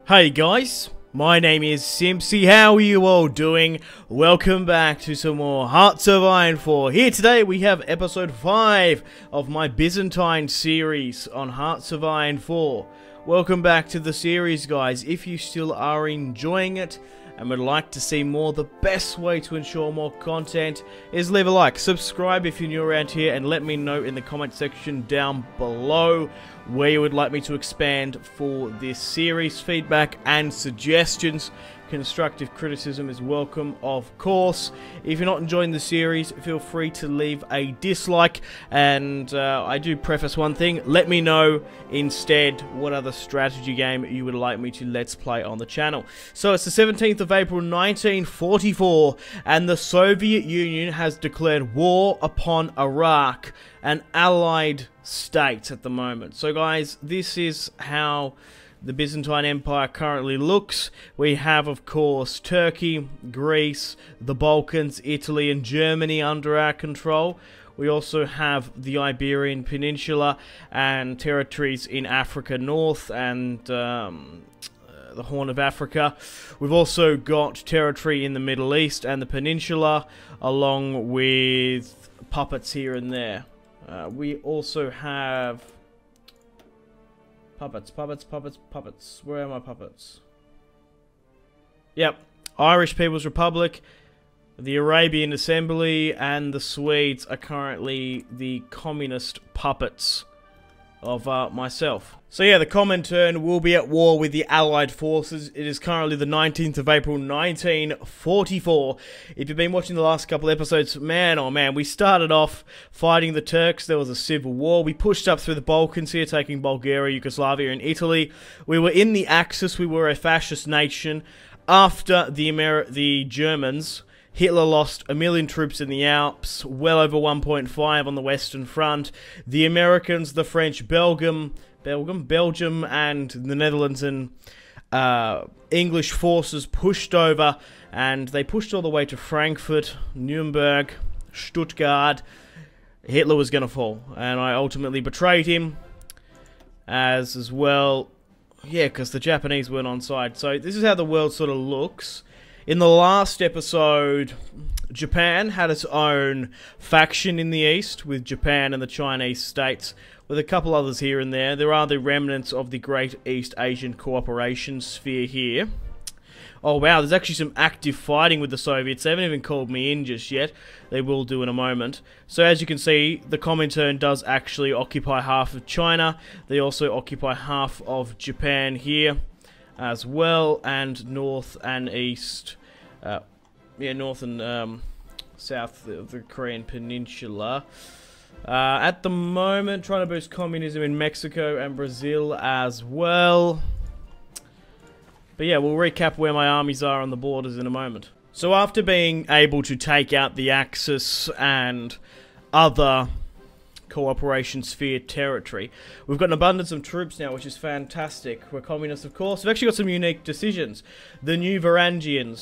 Hey guys, my name is Simpzy. How are you all doing? Welcome back to some more Hearts of Iron 4. Here today we have episode 5 of my Byzantine series on Hearts of Iron 4. Welcome back to the series, guys. If you still are enjoying it and would like to see more, the best way to ensure more content is leave a like, subscribe if you're new around here, and let me know in the comment section down below where you would like me to expand for this series. Feedback and suggestions, constructive criticism is welcome, of course. If you're not enjoying the series, feel free to leave a dislike, and I do preface one thing: let me know instead what other strategy game you would like me to let's play on the channel. So it's the 17th of April 1944, and the Soviet Union has declared war upon Iraq, an allied state at the moment. So guys, this is how the Byzantine Empire currently looks. We have, of course, Turkey, Greece, the Balkans, Italy and Germany under our control. We also have the Iberian Peninsula and territories in Africa North and the Horn of Africa. We've also got territory in the Middle East and the Peninsula, along with puppets here and there. We also have puppets. Where are my puppets? Yep. Irish People's Republic, the Arabian Assembly, and the Swedes are currently the communist puppets of myself. So yeah, the Comintern will be at war with the Allied forces. It is currently the 19th of April 1944. If you've been watching the last couple episodes, man oh man, we started off fighting the Turks. There was a civil war. We pushed up through the Balkans here, taking Bulgaria, Yugoslavia and Italy. We were in the Axis. We were a fascist nation. After the Germans, Hitler lost 1 million troops in the Alps, well over 1.5 on the Western Front. The Americans, the French, Belgium, and the Netherlands and English forces pushed over, and they pushed all the way to Frankfurt, Nuremberg, Stuttgart. Hitler was going to fall, and I ultimately betrayed him as well. Yeah, because the Japanese weren't on side. So this is how the world sort of looks. In the last episode, Japan had its own faction in the east, with Japan and the Chinese states, with a couple others here and there. There are the remnants of the Great East Asian Cooperation Sphere here. Oh wow, there's actually some active fighting with the Soviets. They haven't even called me in just yet. They will do in a moment. So as you can see, the Comintern does actually occupy half of China. They also occupy half of Japan here as well, and north and east, north and south of the Korean Peninsula. At the moment, trying to boost communism in Mexico and Brazil as well. But yeah, we'll recap where my armies are on the borders in a moment. So after being able to take out the Axis and other Cooperation Sphere territory, we've got an abundance of troops now, which is fantastic. We're communists, of course. We've actually got some unique decisions. The new Varangians,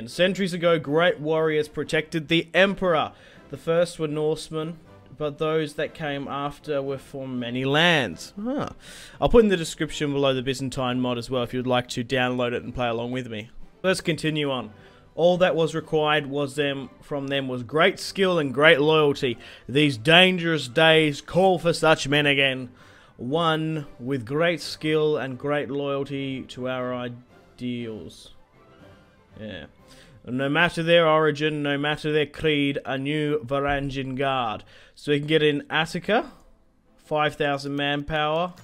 centuries ago, great warriors protected the Emperor. The first were Norsemen, but those that came after were from many lands. I'll put in the description below the Byzantine mod as well if you'd like to download it and play along with me. Let's continue on. All that was required from them was great skill and great loyalty. These dangerous days call for such men again. One with great skill and great loyalty to our ideals. Yeah. No matter their origin, no matter their creed, a new Varangian Guard. So we can get in Attica, 5,000 manpower.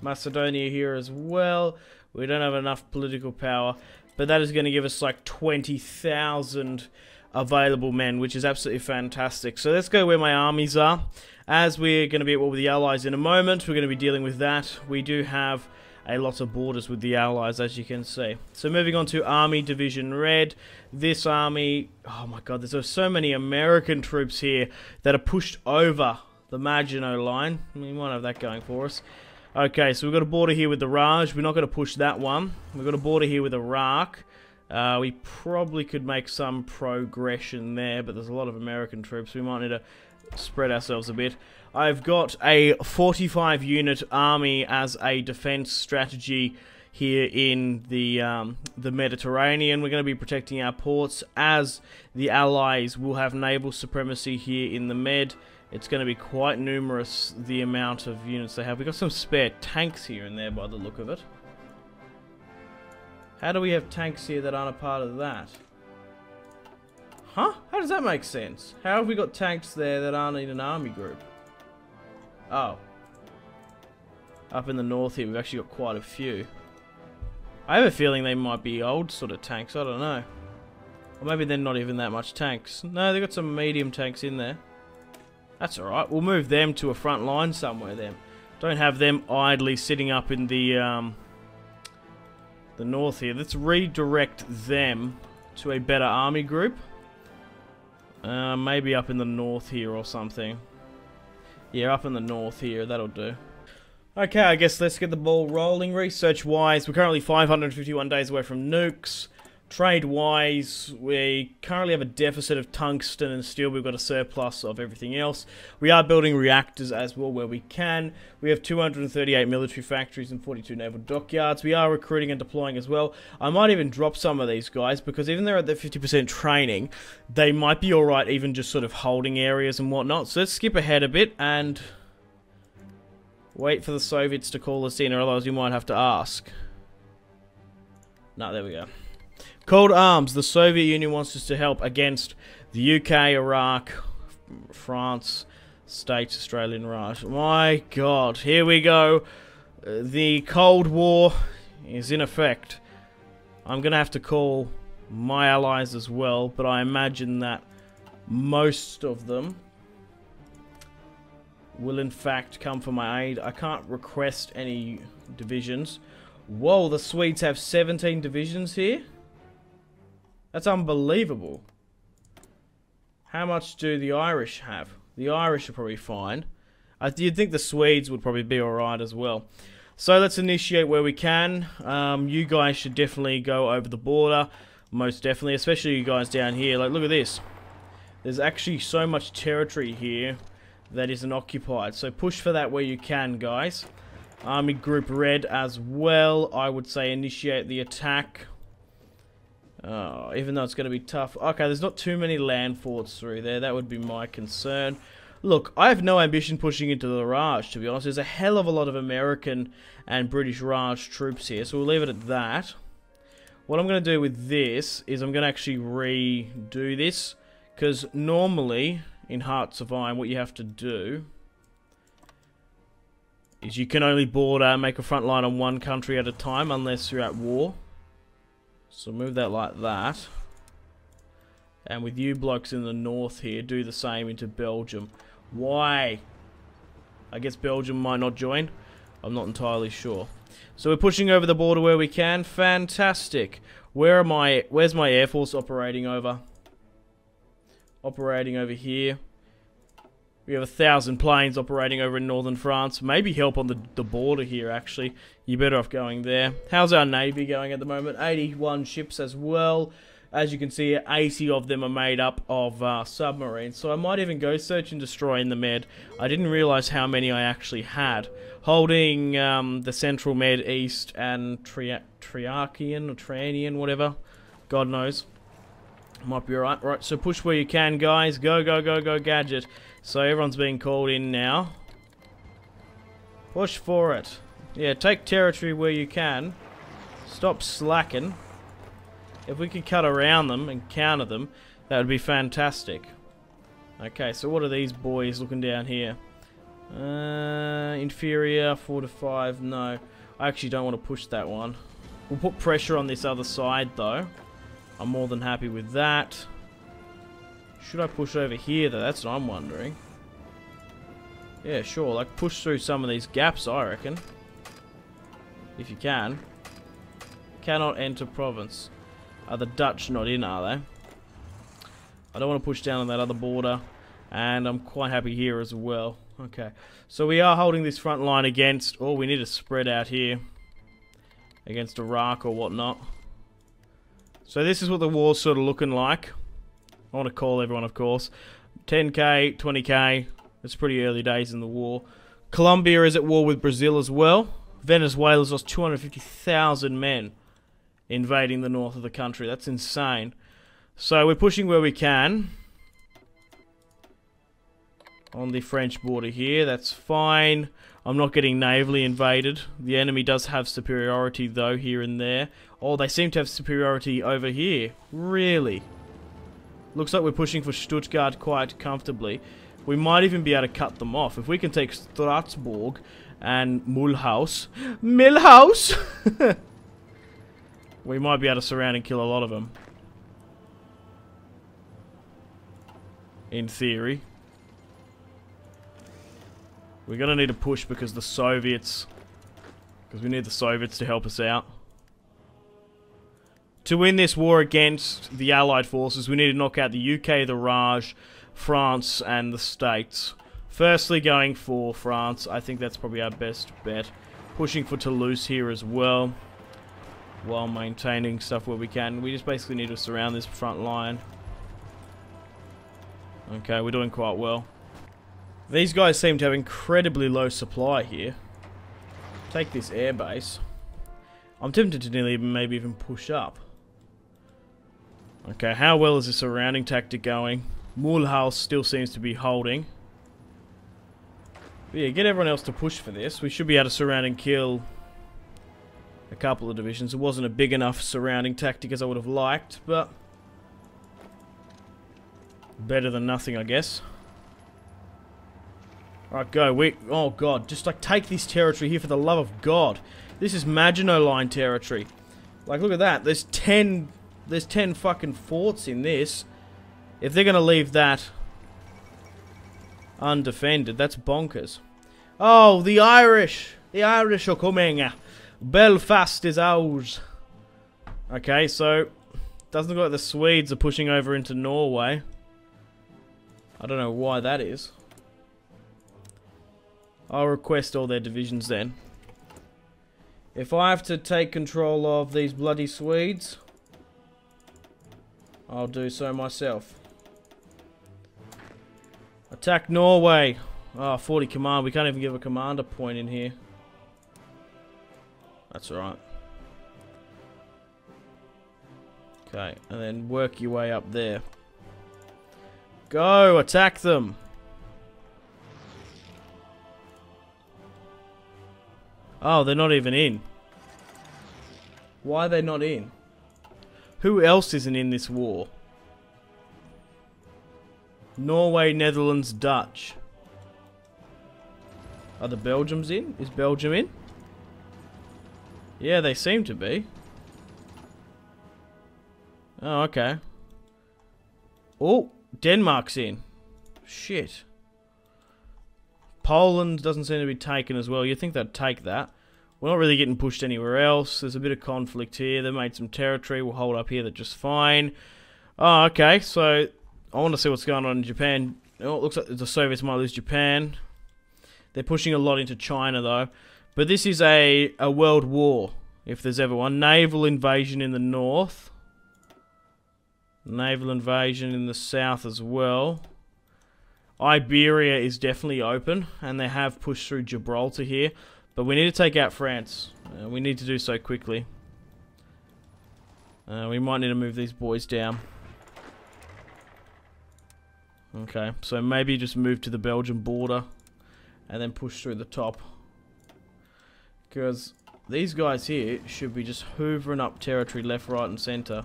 Macedonia here as well. We don't have enough political power, but that is going to give us like 20,000 available men, which is absolutely fantastic. So let's go where my armies are. As we're going to be at war with the Allies in a moment, we're going to be dealing with that. We do have a lot of borders with the Allies, as you can see. So moving on to Army Division Red. This army, oh my god, there's so many American troops here that are pushed over the Maginot Line. We might have that going for us. Okay, so we've got a border here with the Raj. We're not going to push that one. We've got a border here with Iraq. We probably could make some progression there, but there's a lot of American troops. We might need to spread ourselves a bit. I've got a 45 unit army as a defense strategy here in the Mediterranean. We're going to be protecting our ports, as the Allies will have naval supremacy here in the Med. It's going to be quite numerous, the amount of units they have. We've got some spare tanks here and there by the look of it. How do we have tanks here that aren't a part of that? Huh? How does that make sense? How have we got tanks there that aren't in an army group? Oh. Up in the north here, we've actually got quite a few. I have a feeling they might be old sort of tanks, I don't know. Or maybe they're not even that much tanks. No, they've got some medium tanks in there. That's alright, we'll move them to a front line somewhere then. Don't have them idly sitting up in the north here. Let's redirect them to a better army group. Maybe up in the north here or something. Yeah, up in the north here, that'll do. Okay, I guess let's get the ball rolling. Research-wise, we're currently 551 days away from nukes. Trade-wise, we currently have a deficit of tungsten and steel. We've got a surplus of everything else. We are building reactors as well where we can. We have 238 military factories and 42 naval dockyards. We are recruiting and deploying as well. I might even drop some of these guys, because even they're at their 50% training, they might be alright even just sort of holding areas and whatnot. So let's skip ahead a bit and wait for the Soviets to call us in, or otherwise we might have to ask. No, there we go. Cold Arms. The Soviet Union wants us to help against the UK, Iraq, France, States, Australia, and Russia. My God, here we go. The Cold War is in effect. I'm going to have to call my allies as well, but I imagine that most of them will in fact come for my aid. I can't request any divisions. Whoa, the Swedes have 17 divisions here? That's unbelievable. How much do the Irish have? The Irish are probably fine. You'd think the Swedes would probably be alright as well. So let's initiate where we can. You guys should definitely go over the border. Most definitely. Especially you guys down here. Like, look at this. There's actually so much territory here that isn't occupied. So push for that where you can, guys. Army Group Red as well. I would say initiate the attack. Even though it's going to be tough. Okay, there's not too many land forts through there. That would be my concern. Look, I have no ambition pushing into the Raj, to be honest. There's a hell of a lot of American and British Raj troops here, so we'll leave it at that. What I'm going to do with this is I'm going to actually redo this, because normally in Hearts of Iron what you have to do is you can only make a front line on one country at a time unless you're at war. So move that like that. And with you blokes in the north here, do the same into Belgium. Why? I guess Belgium might not join. I'm not entirely sure. So we're pushing over the border where we can. Fantastic. Where's my Air Force operating over? Operating over here. We have 1,000 planes operating over in northern France. Maybe help on the border here, actually. You're better off going there. How's our Navy going at the moment? 81 ships as well. As you can see, 80 of them are made up of submarines. So I might even go search and destroy in the Med. I didn't realise how many I actually had. Holding the Central Med, East, and Triakian or Trianian, whatever. God knows. Might be alright. Right, so push where you can, guys. Go, go, go, go, Gadget. So everyone's being called in now. Push for it. Yeah, take territory where you can. Stop slacking. If we could cut around them and counter them, that would be fantastic. Okay, so what are these boys looking down here? Inferior, 4 to 5. No, I actually don't want to push that one. We'll put pressure on this other side, though. I'm more than happy with that. Should I push over here, though? That's what I'm wondering. Yeah, sure. Like, push through some of these gaps, I reckon. If you can. Cannot enter province. Are the Dutch not in, are they? I don't want to push down on that other border. And I'm quite happy here as well. Okay. So we are holding this front line against... Oh, we need to spread out here. Against Iraq or whatnot. So this is what the war's sort of looking like. I want to call everyone, of course. 10k, 20k. It's pretty early days in the war. Colombia is at war with Brazil as well. Venezuela's lost 250,000 men invading the north of the country. That's insane. So we're pushing where we can on the French border here. That's fine. I'm not getting navally invaded. The enemy does have superiority though here and there. Oh, they seem to have superiority over here. Really? Looks like we're pushing for Stuttgart quite comfortably. We might even be able to cut them off. If we can take Strasbourg and Mulhouse. Milhouse! We might be able to surround and kill a lot of them. In theory. We're gonna need to push because the Soviets... Because we need the Soviets to help us out. To win this war against the Allied forces, we need to knock out the UK, the Raj, France, and the States. Firstly, going for France. I think that's probably our best bet. Pushing for Toulouse here as well. While maintaining stuff where we can. We just basically need to surround this front line. Okay, we're doing quite well. These guys seem to have incredibly low supply here. Take this airbase. I'm tempted to nearly maybe even push up. Okay, how well is the surrounding tactic going? Mulhouse still seems to be holding. But yeah, get everyone else to push for this. We should be able to surround and kill a couple of divisions. It wasn't a big enough surrounding tactic as I would have liked, but better than nothing, I guess. Alright, go. Oh god, just like take this territory here for the love of God. This is Maginot Line territory. Like, look at that. There's 10 fucking forts in this. If they're gonna leave that undefended, that's bonkers. Oh, the Irish! The Irish are coming! Belfast is ours! Okay, so doesn't look like the Swedes are pushing over into Norway. I don't know why that is. I'll request all their divisions then. If I have to take control of these bloody Swedes, I'll do so myself. Attack Norway! Oh, 40 command. We can't even give a commander point in here. That's alright. Okay, and then work your way up there. Go! Attack them! Oh, they're not even in. Why are they not in? Who else isn't in this war? Norway, Netherlands, Dutch. Are the Belgians in? Is Belgium in? Yeah, they seem to be. Oh, okay. Oh, Denmark's in. Shit. Poland doesn't seem to be taken as well. You'd think they'd take that. We're not really getting pushed anywhere else. There's a bit of conflict here. They made some territory. We'll hold up here. They're just fine. Oh, okay. So, I want to see what's going on in Japan. Oh, it looks like the Soviets might lose Japan. They're pushing a lot into China, though. But this is a world war, if there's ever one. Naval invasion in the north. Naval invasion in the south as well. Iberia is definitely open, and they have pushed through Gibraltar here. But we need to take out France. We need to do so quickly. We might need to move these boys down. Okay, so maybe just move to the Belgian border and then push through the top. Because these guys here should be just hoovering up territory left, right, and center.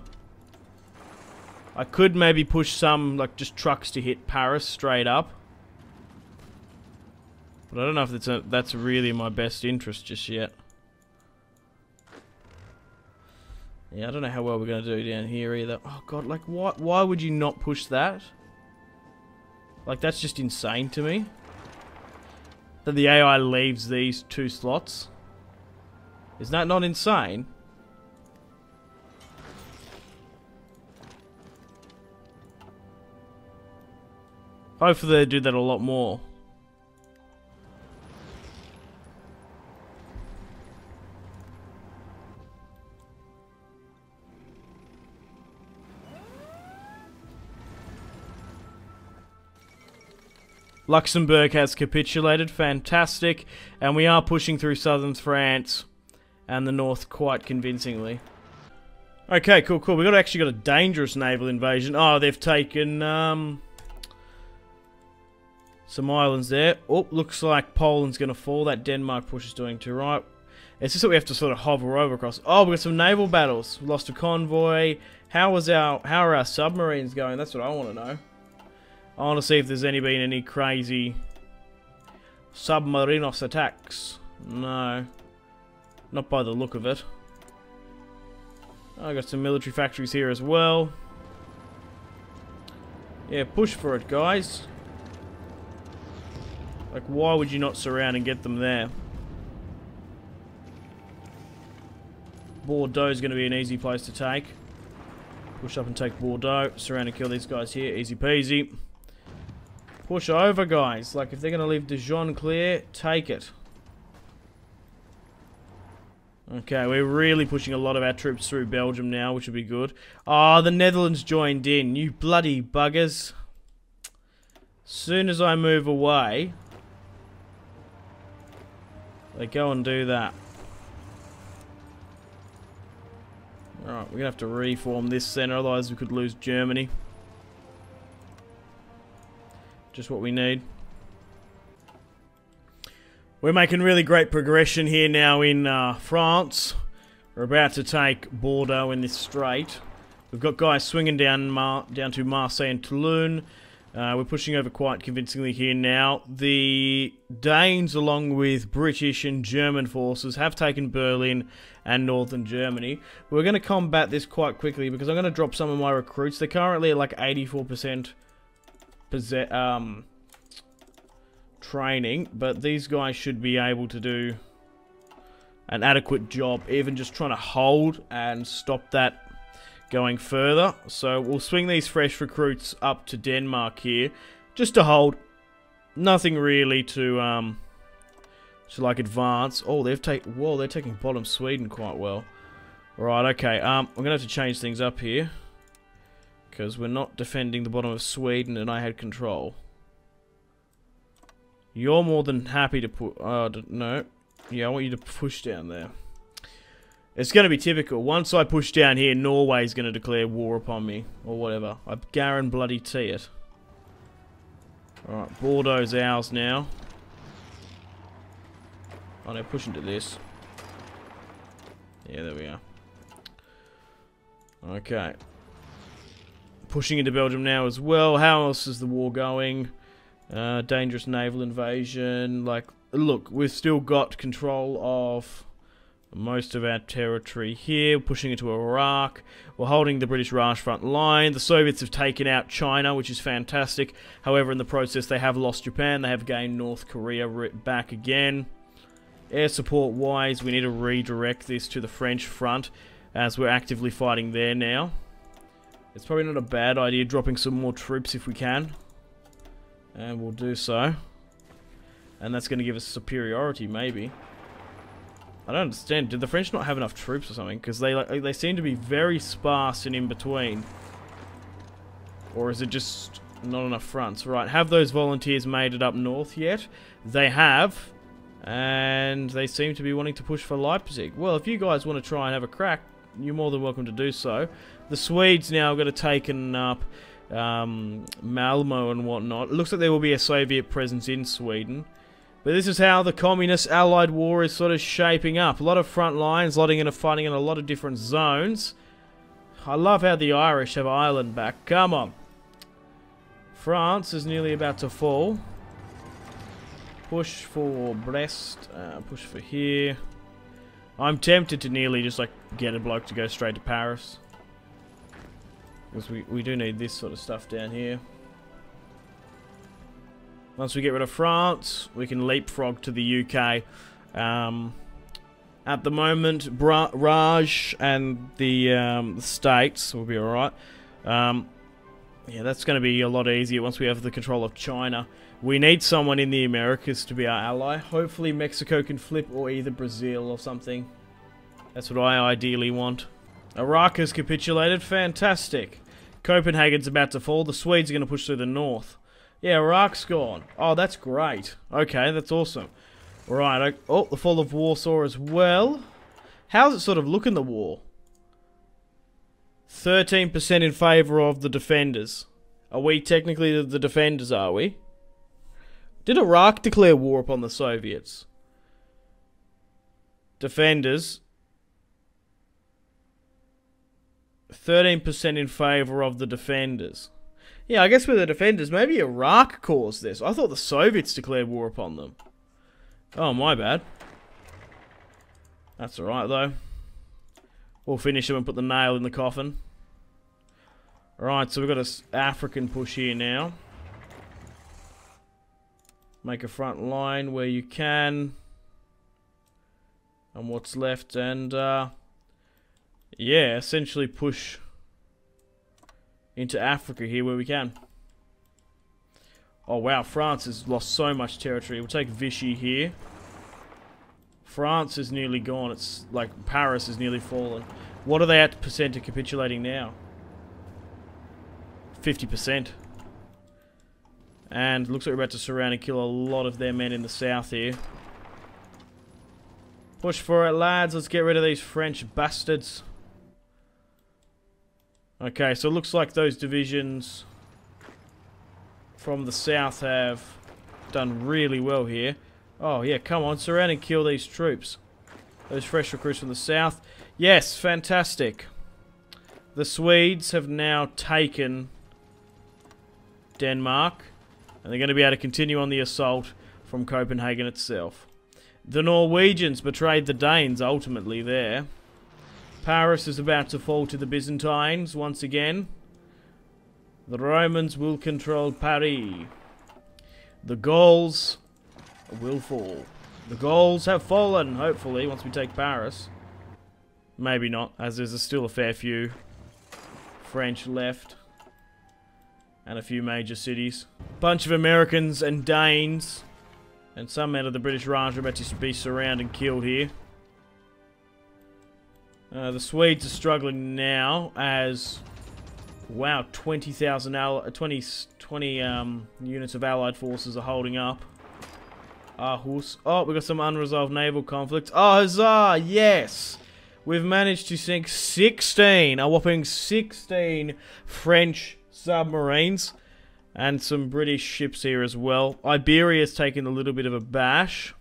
I could maybe push some, like, just trucks to hit Paris straight up. But I don't know if that's really in my best interest just yet. Yeah, I don't know how well we're going to do down here either. Oh god, like, why would you not push that? Like, that's just insane to me. That the AI leaves these 2 slots. Is that not insane? Hopefully they do that a lot more. Luxembourg has capitulated. Fantastic. And we are pushing through southern France and the north quite convincingly. Okay, cool, cool. We've actually got a dangerous naval invasion. Oh, they've taken some islands there. Oh, looks like Poland's going to fall. That Denmark push is doing too right. It's just that we have to sort of hover over across. Oh, we've got some naval battles. We lost a convoy. How are our submarines going? That's what I want to know. I want to see if there's been any crazy submarinos attacks. No. Not by the look of it. I got some military factories here as well. Yeah, push for it, guys. Like, why would you not surround and get them there? Bordeaux is going to be an easy place to take. Push up and take Bordeaux. Surround and kill these guys here. Easy peasy. Push over, guys. Like, if they're going to leave Dijon clear, take it. Okay, we're really pushing a lot of our troops through Belgium now, which would be good. Ah, the Netherlands joined in. You bloody buggers. Soon as I move away, they go and do that. Alright, we're going to have to reform this centre, otherwise we could lose Germany. Just what we need. We're making really great progression here now in France. We're about to take Bordeaux in this strait. We've got guys swinging down to Marseille and Toulon. We're pushing over quite convincingly here now. The Danes, along with British and German forces, have taken Berlin and northern Germany. We're going to combat this quite quickly because I'm going to drop some of my recruits. They're currently at like 84% training, but these guys should be able to do an adequate job, even just trying to hold and stop that going further. So we'll swing these fresh recruits up to Denmark here, just to hold. Nothing really to like advance. Oh, they're taking bottom Sweden quite well. Right, okay. I'm gonna have to change things up here because we're not defending the bottom of Sweden, and I had control. You're more than happy to put... no. Yeah, I want you to push down there. It's going to be typical. Once I push down here, Norway's going to declare war upon me. Or whatever. I guarantee it. Alright, Bordeaux's ours now. Oh, they're pushing to this. Yeah, there we are. Okay. Pushing into Belgium now as well. How else is the war going? Dangerous naval invasion. Like, look, we've still got control of most of our territory here. Pushing into Iraq. We're holding the British Raj front line. The Soviets have taken out China, which is fantastic. However, in the process, they have lost Japan. They have gained North Korea back again. Air support wise, we need to redirect this to the French front, as we're actively fighting there now. It's probably not a bad idea dropping some more troops if we can. And we'll do so. And that's going to give us superiority, maybe. I don't understand. Did the French not have enough troops or something? Because they seem to be very sparse and in between. Or is it just not enough fronts? Right, have those volunteers made it up north yet? They have. And they seem to be wanting to push for Leipzig. Well, if you guys want to try and have a crack, you're more than welcome to do so. The Swedes now are going to taken up Malmo and whatnot. It looks like there will be a Soviet presence in Sweden. But this is how the Communist-Allied war is sort of shaping up. A lot of front lines, fighting in a lot of different zones. I love how the Irish have Ireland back. Come on. France is nearly about to fall. Push for Brest. Push for here. I'm tempted to nearly just like get a bloke to go straight to Paris. Because we do need this sort of stuff down here. Once we get rid of France, we can leapfrog to the UK. At the moment, Raj and the States will be alright. Yeah, that's going to be a lot easier once we have the control of China. We need someone in the Americas to be our ally. Hopefully Mexico can flip, or either Brazil or something. That's what I ideally want. Iraq has capitulated. Fantastic. Copenhagen's about to fall. The Swedes are going to push through the north. Yeah, Iraq's gone. Oh, that's great. Okay, that's awesome. Right, oh, the fall of Warsaw as well. How's it sort of look in the war? 13% in favour of the defenders. Are we technically the defenders, are we? Did Iraq declare war upon the Soviets? Defenders. 13% in favour of the defenders. Yeah, I guess we're the defenders. Maybe Iraq caused this. I thought the Soviets declared war upon them. Oh, my bad. That's alright, though. We'll finish them and put the nail in the coffin. Alright, so we've got an African push here now. Make a front line where you can. And what's left, and yeah, essentially push into Africa here where we can. Oh wow, France has lost so much territory. We'll take Vichy here. France is nearly gone. It's like Paris is nearly fallen. What are they at percent of capitulating now? 50%. And looks like we're about to surround and kill a lot of their men in the south here. Push for it, lads. Let's get rid of these French bastards. Okay, so it looks like those divisions from the south have done really well here. Oh, yeah, come on. Surround and kill these troops. Those fresh recruits from the south. Yes, fantastic. The Swedes have now taken Denmark. And they're going to be able to continue on the assault from Copenhagen itself. The Norwegians betrayed the Danes ultimately there. Paris is about to fall to the Byzantines once again. The Romans will control Paris. The Gauls will fall. The Gauls have fallen, hopefully, once we take Paris. Maybe not, as there's still a fair few French left. And a few major cities. Bunch of Americans and Danes. And some men of the British Raj are about to be surrounded and killed here. The Swedes are struggling now as... Wow, 20,000 20 units of Allied forces are holding up. Aarhus. Oh, we've got some unresolved naval conflicts. Oh, huzzah! Yes! We've managed to sink 16, a whopping 16 French submarines. And some British ships here as well. Iberia's taken a little bit of a bash.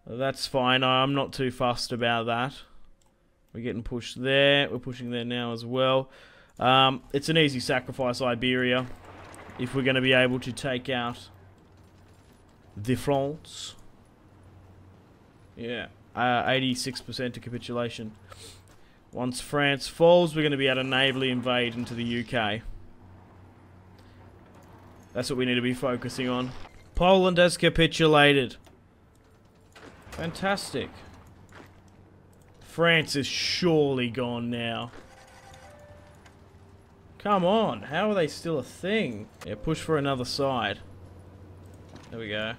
That's fine. I'm not too fussed about that. We're getting pushed there. We're pushing there now as well. It's an easy sacrifice, Iberia. If we're going to be able to take out the France. Yeah. 86% to capitulation. Once France falls, we're going to be able to navally invade into the UK. That's what we need to be focusing on. Poland has capitulated. Fantastic. France is surely gone now. Come on, how are they still a thing? Yeah, push for another side. There we go.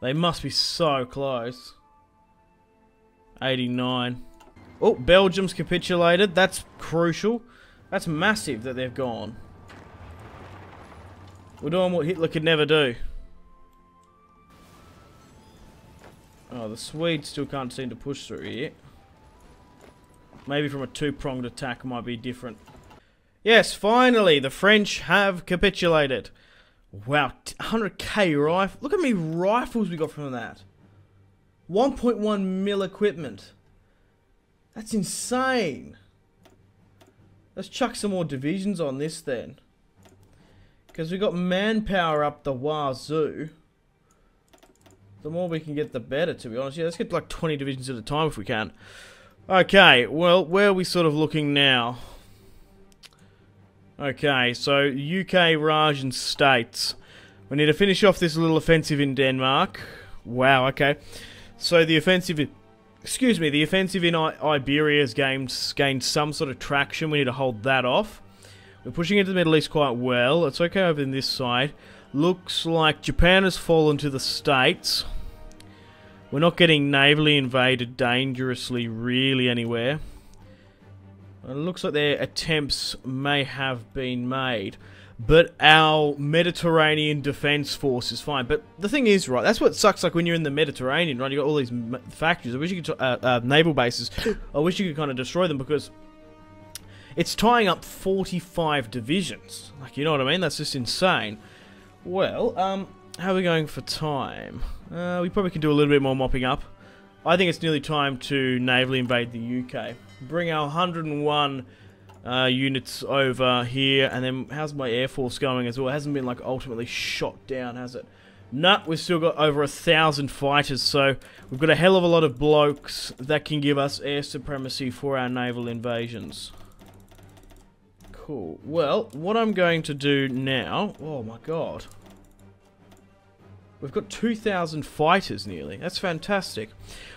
They must be so close. 89. Oh, Belgium's capitulated. That's crucial. That's massive that they've gone. We're doing what Hitler could never do. Oh, the Swedes still can't seem to push through here. Maybe from a two-pronged attack might be different. Yes, finally, the French have capitulated. Wow, 100k rifle. Look how many rifles we got from that. 1.1 mil equipment. That's insane. Let's chuck some more divisions on this then. Because we got manpower up the wazoo. The more we can get, the better, to be honest. Yeah, let's get like 20 divisions at a time if we can. Okay, well, where are we sort of looking now? Okay, so UK, Raj and States. We need to finish off this little offensive in Denmark. Wow, okay. So the offensive... Excuse me, the offensive in Iberia has gained some sort of traction. We need to hold that off. We're pushing into the Middle East quite well. It's okay over in this side. Looks like Japan has fallen to the States. We're not getting navally invaded dangerously really anywhere. It looks like their attempts may have been made. But our Mediterranean Defense Force is fine. But the thing is, right, that's what sucks, like, when you're in the Mediterranean, right? You got all these factories. I wish you could, naval bases. I wish you could kind of destroy them, because it's tying up 45 divisions. Like, you know what I mean? That's just insane. Well, how are we going for time? We probably can do a little bit more mopping up. I think it's nearly time to navally invade the UK. Bring our 101 units over here, and then how's my Air Force going as well? It hasn't been, like, ultimately shot down, has it? Nah, we've still got over 1,000 fighters, so we've got a hell of a lot of blokes that can give us air supremacy for our naval invasions. Cool. Well, what I'm going to do now... Oh my god. We've got 2,000 fighters nearly. That's fantastic.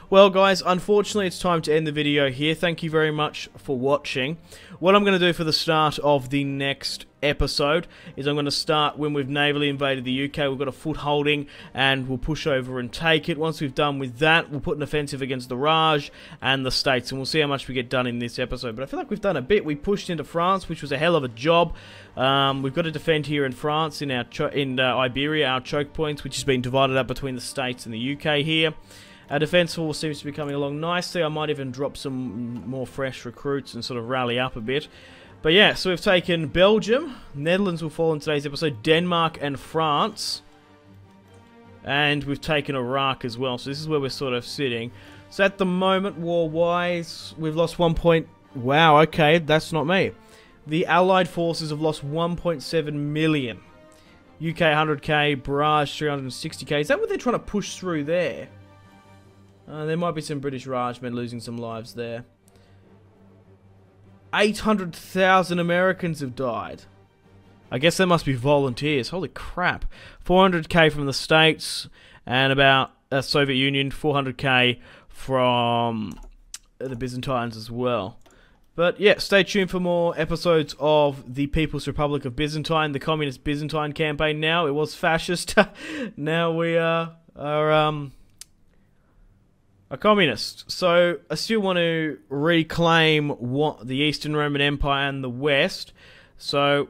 Well, guys, unfortunately, it's time to end the video here. Thank you very much for watching. What I'm going to do for the start of the next episode is I'm going to start when we've navally invaded the UK. We've got a footholding, and we'll push over and take it. Once we've done with that, we'll put an offensive against the Raj and the States, and we'll see how much we get done in this episode. But I feel like we've done a bit. We pushed into France, which was a hell of a job. We've got to defend here in France, in our Iberia, our choke points, which has been divided up between the States and the UK here. Our defense force seems to be coming along nicely. I might even drop some more fresh recruits and sort of rally up a bit. But yeah, so we've taken Belgium. Netherlands will fall in today's episode. Denmark and France. And we've taken Iraq as well. So this is where we're sort of sitting. So at the moment, war-wise, we've lost 1 point... Wow, okay, that's not me. The Allied forces have lost 1.7 million. UK 100k, Barrage 360k. Is that what they're trying to push through there? There might be some British Rajmen losing some lives there. 800,000 Americans have died. I guess there must be volunteers. Holy crap. 400k from the States, and about Soviet Union, 400k from the Byzantines as well. But yeah, stay tuned for more episodes of the People's Republic of Byzantine, the Communist Byzantine campaign now. It was fascist. Now we are a communist. So I still want to reclaim what the Eastern Roman Empire and the West. So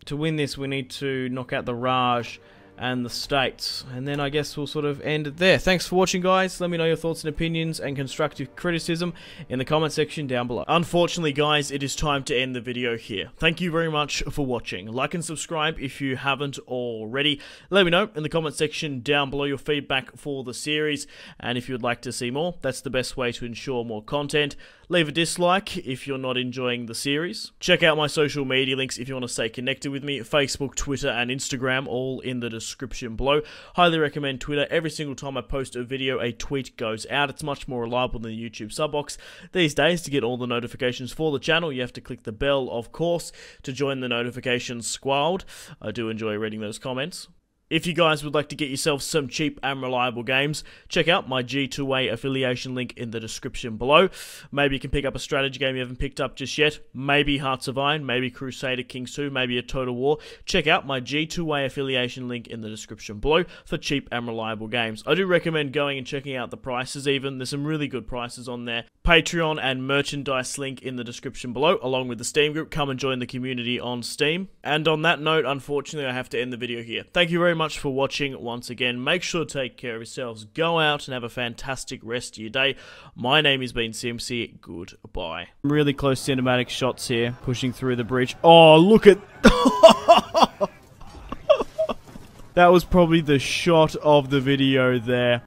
to win this, we need to knock out the Raj and the States. And then I guess we'll sort of end it there. Thanks for watching, guys. Let me know your thoughts and opinions and constructive criticism in the comment section down below. Unfortunately, guys, it is time to end the video here. Thank you very much for watching. Like and subscribe if you haven't already. Let me know in the comment section down below your feedback for the series. And if you'd like to see more, that's the best way to ensure more content. Leave a dislike if you're not enjoying the series. Check out my social media links if you want to stay connected with me. Facebook, Twitter, and Instagram, all in the description below. Highly recommend Twitter. Every single time I post a video, a tweet goes out. It's much more reliable than the YouTube sub box. These days, to get all the notifications for the channel, you have to click the bell, of course, to join the notifications squad. I do enjoy reading those comments. If you guys would like to get yourself some cheap and reliable games, check out my G2A affiliation link in the description below. Maybe you can pick up a strategy game you haven't picked up just yet. Maybe Hearts of Iron, maybe Crusader Kings 2, maybe a Total War. Check out my G2A affiliation link in the description below for cheap and reliable games. I do recommend going and checking out the prices even. There's some really good prices on there. Patreon and merchandise link in the description below, along with the Steam group. Come and join the community on Steam. And on that note, unfortunately, I have to end the video here. Thank you very much for watching once again. Make sure to take care of yourselves. Go out and have a fantastic rest of your day. My name has been Simpzy. Goodbye. Really close cinematic shots here, pushing through the bridge. Oh, look at... That was probably the shot of the video there.